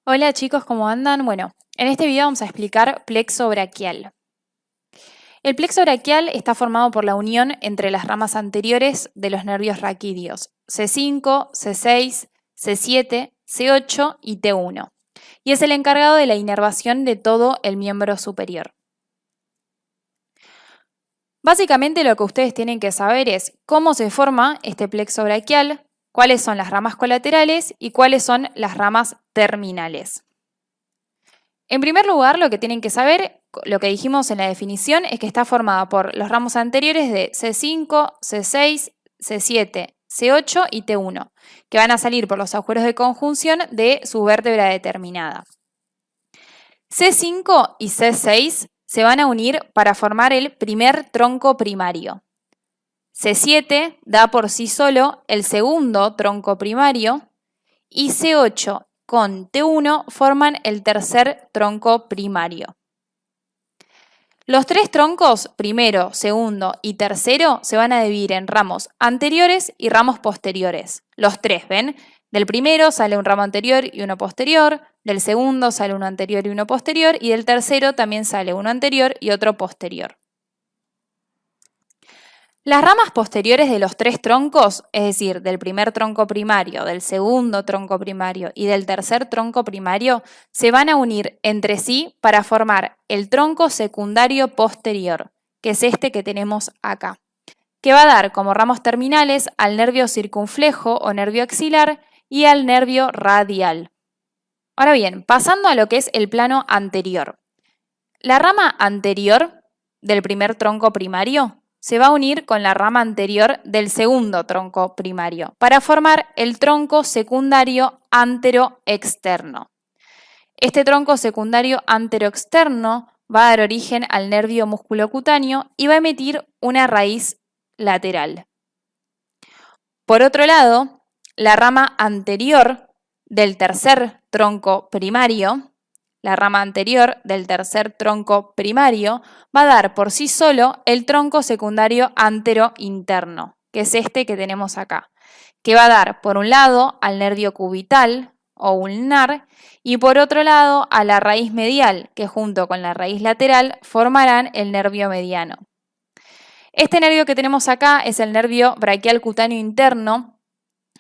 Hola chicos, ¿cómo andan? Bueno, en este video vamos a explicar plexo braquial. El plexo braquial está formado por la unión entre las ramas anteriores de los nervios raquídeos C5, C6, C7, C8 y T1, y es el encargado de la inervación de todo el miembro superior. Básicamente lo que ustedes tienen que saber es cómo se forma este plexo braquial, cuáles son las ramas colaterales y cuáles son las ramas terminales. En primer lugar, lo que tienen que saber, lo que dijimos en la definición, es que está formada por los ramos anteriores de C5, C6, C7, C8 y T1, que van a salir por los agujeros de conjunción de su vértebra determinada. C5 y C6 se van a unir para formar el primer tronco primario. C7 da por sí solo el segundo tronco primario y C8 con T1 forman el tercer tronco primario. Los tres troncos, primero, segundo y tercero, se van a dividir en ramos anteriores y ramos posteriores. Los tres, ¿ven? Del primero sale un ramo anterior y uno posterior, del segundo sale uno anterior y uno posterior, y del tercero también sale uno anterior y otro posterior. Las ramas posteriores de los tres troncos, es decir, del primer tronco primario, del segundo tronco primario y del tercer tronco primario, se van a unir entre sí para formar el tronco secundario posterior, que es este que tenemos acá, que va a dar como ramos terminales al nervio circunflejo o nervio axilar y al nervio radial. Ahora bien, pasando a lo que es el plano anterior. La rama anterior del primer tronco primario se va a unir con la rama anterior del segundo tronco primario para formar el tronco secundario anteroexterno. Este tronco secundario anteroexterno va a dar origen al nervio musculocutáneo y va a emitir una raíz lateral. Por otro lado, la rama anterior del tercer tronco primario, la rama anterior del tercer tronco primario, va a dar por sí solo el tronco secundario anterointerno, que es este que tenemos acá, que va a dar por un lado al nervio cubital o ulnar y por otro lado a la raíz medial, que junto con la raíz lateral formarán el nervio mediano. Este nervio que tenemos acá es el nervio braquial cutáneo interno,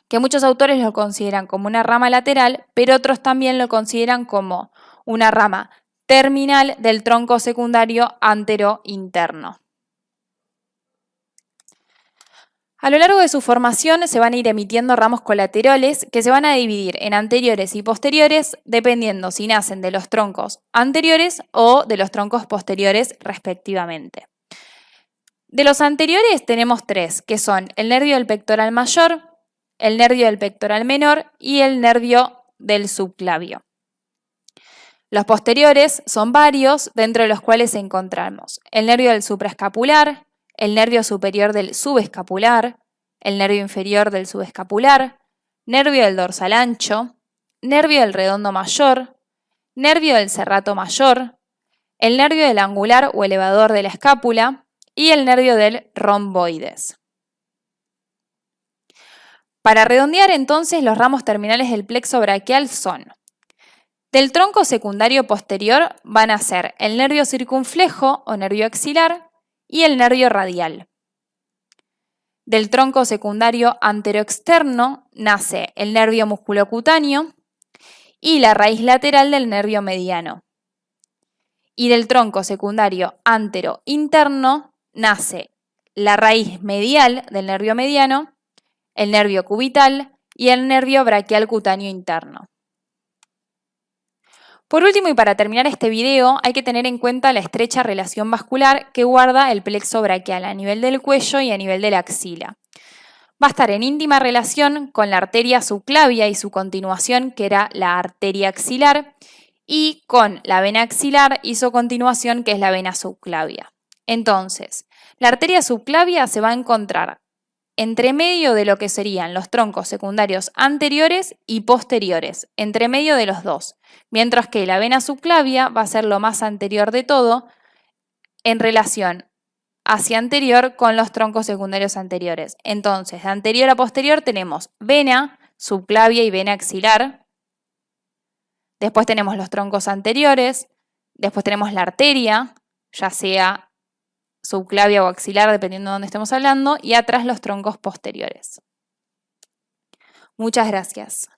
que muchos autores lo consideran como una rama lateral, pero otros también lo consideran como una rama terminal del tronco secundario anterointerno. A lo largo de su formación se van a ir emitiendo ramos colaterales que se van a dividir en anteriores y posteriores dependiendo si nacen de los troncos anteriores o de los troncos posteriores respectivamente. De los anteriores tenemos tres, que son el nervio del pectoral mayor, el nervio del pectoral menor y el nervio del subclavio. Los posteriores son varios, dentro de los cuales encontramos el nervio del supraescapular, el nervio superior del subescapular, el nervio inferior del subescapular, nervio del dorsal ancho, nervio del redondo mayor, nervio del serrato mayor, el nervio del angular o elevador de la escápula y el nervio del romboides. Para redondear entonces, los ramos terminales del plexo braquial son: del tronco secundario posterior van a ser el nervio circunflejo o nervio axilar y el nervio radial. Del tronco secundario anteroexterno nace el nervio musculocutáneo y la raíz lateral del nervio mediano. Y del tronco secundario anterointerno nace la raíz medial del nervio mediano, el nervio cubital y el nervio braquial cutáneo interno. Por último, y para terminar este video, hay que tener en cuenta la estrecha relación vascular que guarda el plexo braquial a nivel del cuello y a nivel de la axila. Va a estar en íntima relación con la arteria subclavia y su continuación, que era la arteria axilar, y con la vena axilar y su continuación, que es la vena subclavia. Entonces, la arteria subclavia se va a encontrar entre medio de lo que serían los troncos secundarios anteriores y posteriores, entre medio de los dos, mientras que la vena subclavia va a ser lo más anterior de todo en relación hacia anterior con los troncos secundarios anteriores. Entonces, de anterior a posterior tenemos vena subclavia y vena axilar. Después tenemos los troncos anteriores, después tenemos la arteria, ya sea subclavia o axilar, dependiendo de dónde estemos hablando, y atrás los troncos posteriores. Muchas gracias.